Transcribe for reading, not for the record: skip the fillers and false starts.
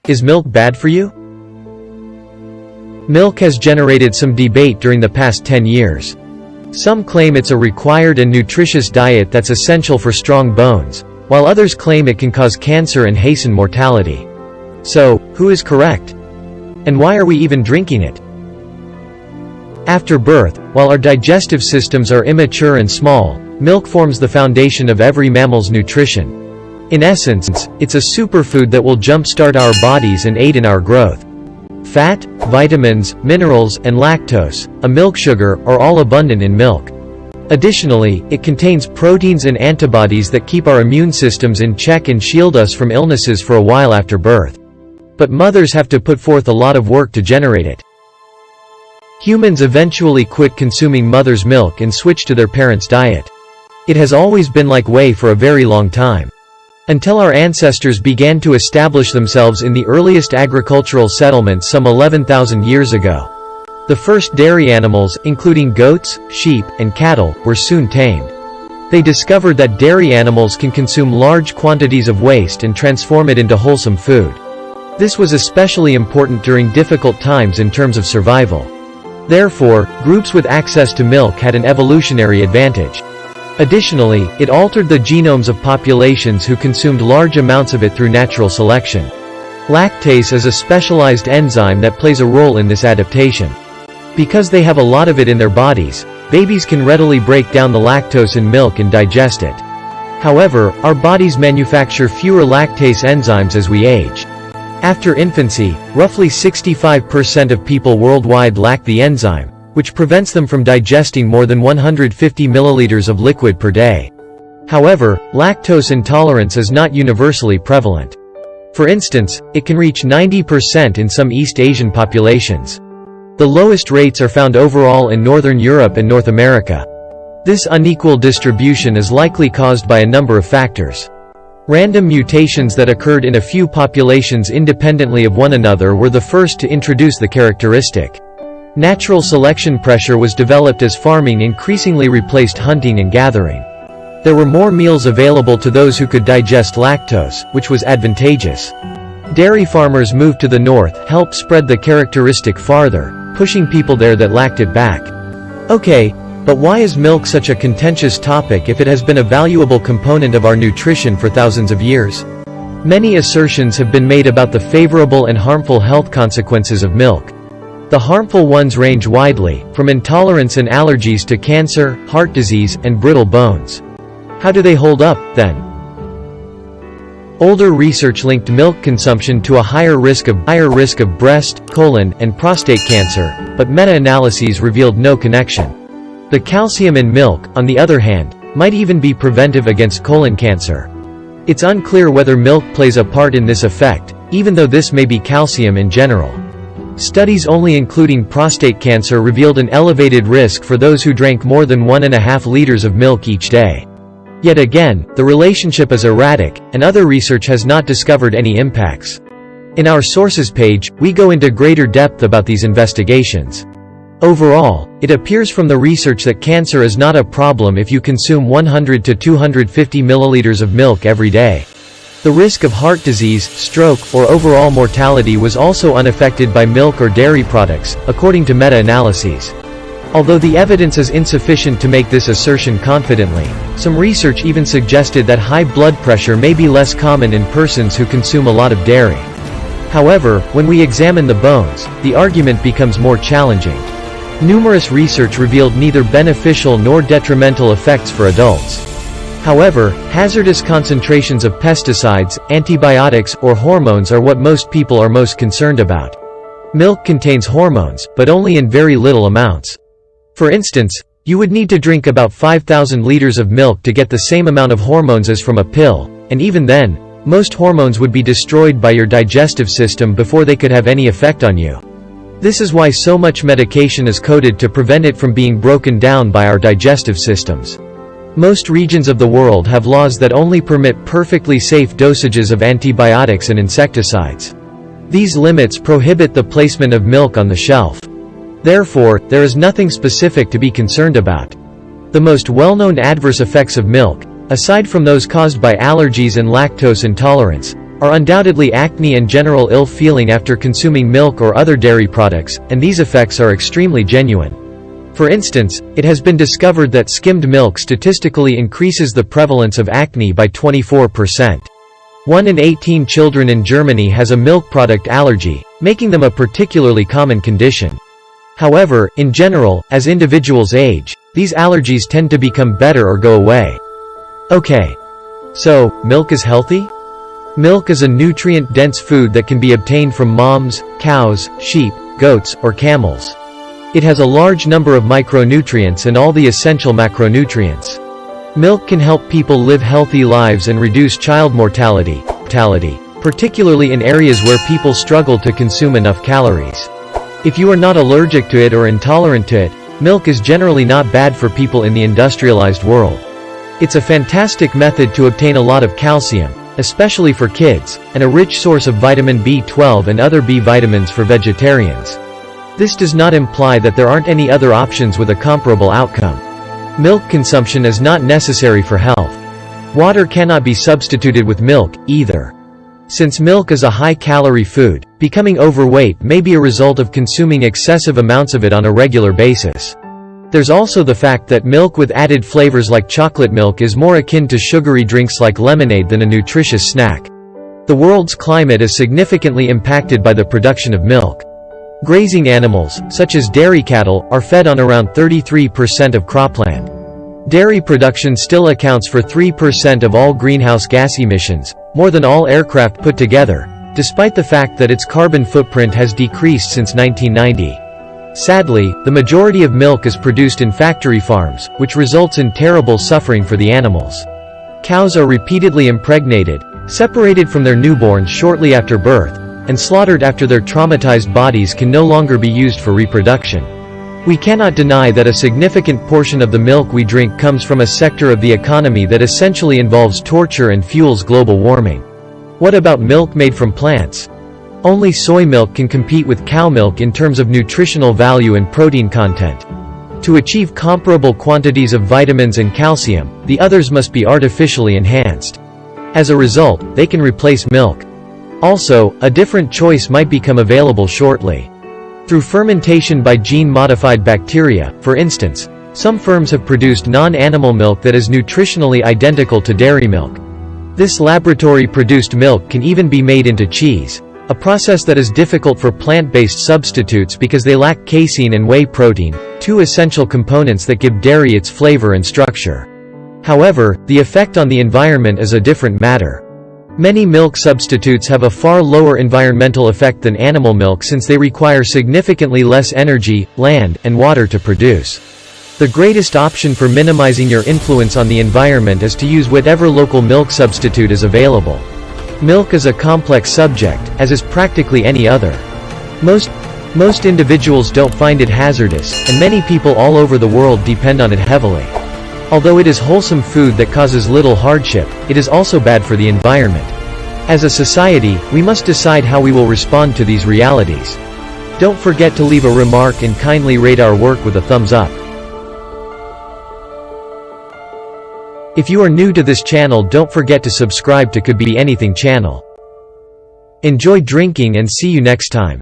Is milk bad for you? Milk has generated some debate during the past 10 years. Some claim it's a required and nutritious diet that's essential for strong bones, while others claim it can cause cancer and hasten mortality. So, who is correct? And why are we even drinking it? After birth, while our digestive systems are immature and small, milk forms the foundation of every mammal's nutrition. In essence, it's a superfood that will jumpstart our bodies and aid in our growth. Fat, vitamins, minerals, and lactose, a milk sugar, are all abundant in milk. Additionally, it contains proteins and antibodies that keep our immune systems in check and shield us from illnesses for a while after birth. But mothers have to put forth a lot of work to generate it. Humans eventually quit consuming mother's milk and switch to their parents' diet. It has always been like way for a very long time. Until our ancestors began to establish themselves in the earliest agricultural settlements some 11,000 years ago. The first dairy animals, including goats, sheep, and cattle, were soon tamed. They discovered that dairy animals can consume large quantities of waste and transform it into wholesome food. This was especially important during difficult times in terms of survival. Therefore, groups with access to milk had an evolutionary advantage. Additionally, it altered the genomes of populations who consumed large amounts of it through natural selection. Lactase is a specialized enzyme that plays a role in this adaptation. Because they have a lot of it in their bodies, babies can readily break down the lactose in milk and digest it. However, our bodies manufacture fewer lactase enzymes as we age. After infancy, roughly 65% of people worldwide lack the enzyme, which prevents them from digesting more than 150 milliliters of liquid per day. However, lactose intolerance is not universally prevalent. For instance, it can reach 90% in some East Asian populations. The lowest rates are found overall in Northern Europe and North America. This unequal distribution is likely caused by a number of factors. Random mutations that occurred in a few populations independently of one another were the first to introduce the characteristic. Natural selection pressure was developed as farming increasingly replaced hunting and gathering. There were more meals available to those who could digest lactose, which was advantageous. Dairy farmers moved to the north, helped spread the characteristic farther, pushing people there that lacked it back. Okay, but why is milk such a contentious topic if it has been a valuable component of our nutrition for thousands of years? Many assertions have been made about the favorable and harmful health consequences of milk. The harmful ones range widely, from intolerance and allergies to cancer, heart disease, and brittle bones. How do they hold up, then? Older research linked milk consumption to a higher risk of breast, colon, and prostate cancer, but meta-analyses revealed no connection. The calcium in milk, on the other hand, might even be preventive against colon cancer. It's unclear whether milk plays a part in this effect, even though this may be calcium in general. Studies only including prostate cancer revealed an elevated risk for those who drank more than 1.5 liters of milk each day. Yet again, the relationship is erratic, and other research has not discovered any impacts. In our sources page, we go into greater depth about these investigations. Overall, it appears from the research that cancer is not a problem if you consume 100 to 250 milliliters of milk every day. The risk of heart disease, stroke, or overall mortality was also unaffected by milk or dairy products, according to meta-analyses. Although the evidence is insufficient to make this assertion confidently, some research even suggested that high blood pressure may be less common in persons who consume a lot of dairy. However, when we examine the bones, the argument becomes more challenging. Numerous research revealed neither beneficial nor detrimental effects for adults. However, hazardous concentrations of pesticides, antibiotics, or hormones are what most people are most concerned about. Milk contains hormones, but only in very little amounts. For instance, you would need to drink about 5,000 liters of milk to get the same amount of hormones as from a pill, and even then, most hormones would be destroyed by your digestive system before they could have any effect on you. This is why so much medication is coded to prevent it from being broken down by our digestive systems. Most regions of the world have laws that only permit perfectly safe dosages of antibiotics and insecticides. These limits prohibit the placement of milk on the shelf. Therefore, there is nothing specific to be concerned about. The most well-known adverse effects of milk, aside from those caused by allergies and lactose intolerance, are undoubtedly acne and general ill feeling after consuming milk or other dairy products, and these effects are extremely genuine. For instance, it has been discovered that skimmed milk statistically increases the prevalence of acne by 24%. 1 in 18 children in Germany has a milk product allergy, making them a particularly common condition. However, in general, as individuals age, these allergies tend to become better or go away. Okay. So, milk is healthy? Milk is a nutrient-dense food that can be obtained from moms, cows, sheep, goats, or camels. It has a large number of micronutrients and all the essential macronutrients. Milk can help people live healthy lives and reduce child mortality, particularly in areas where people struggle to consume enough calories. If you are not allergic to it or intolerant to it, milk is generally not bad for people in the industrialized world. It's a fantastic method to obtain a lot of calcium, especially for kids, and a rich source of vitamin B12 and other B vitamins for vegetarians. This does not imply that there aren't any other options with a comparable outcome. Milk consumption is not necessary for health. Water cannot be substituted with milk, either. Since milk is a high-calorie food, becoming overweight may be a result of consuming excessive amounts of it on a regular basis. There's also the fact that milk with added flavors like chocolate milk is more akin to sugary drinks like lemonade than a nutritious snack. The world's climate is significantly impacted by the production of milk. Grazing animals, such as dairy cattle, are fed on around 33% of cropland. Dairy production still accounts for 3% of all greenhouse gas emissions, more than all aircraft put together, despite the fact that its carbon footprint has decreased since 1990. Sadly, the majority of milk is produced in factory farms, which results in terrible suffering for the animals. Cows are repeatedly impregnated, separated from their newborns shortly after birth, and slaughtered after their traumatized bodies can no longer be used for reproduction. We cannot deny that a significant portion of the milk we drink comes from a sector of the economy that essentially involves torture and fuels global warming. What about milk made from plants? Only soy milk can compete with cow milk in terms of nutritional value and protein content. To achieve comparable quantities of vitamins and calcium, the others must be artificially enhanced. As a result, they can replace milk. Also, a different choice might become available shortly. Through fermentation by gene-modified bacteria, for instance, some firms have produced non-animal milk that is nutritionally identical to dairy milk. This laboratory-produced milk can even be made into cheese, a process that is difficult for plant-based substitutes because they lack casein and whey protein, two essential components that give dairy its flavor and structure. However, the effect on the environment is a different matter. Many milk substitutes have a far lower environmental effect than animal milk since they require significantly less energy, land, and water to produce. The greatest option for minimizing your influence on the environment is to use whatever local milk substitute is available. Milk is a complex subject, as is practically any other. Most individuals don't find it hazardous, and many people all over the world depend on it heavily. Although it is wholesome food that causes little hardship, it is also bad for the environment. As a society, we must decide how we will respond to these realities. Don't forget to leave a remark and kindly rate our work with a thumbs up. If you are new to this channel, don't forget to subscribe to Could Be Anything channel. Enjoy drinking and see you next time.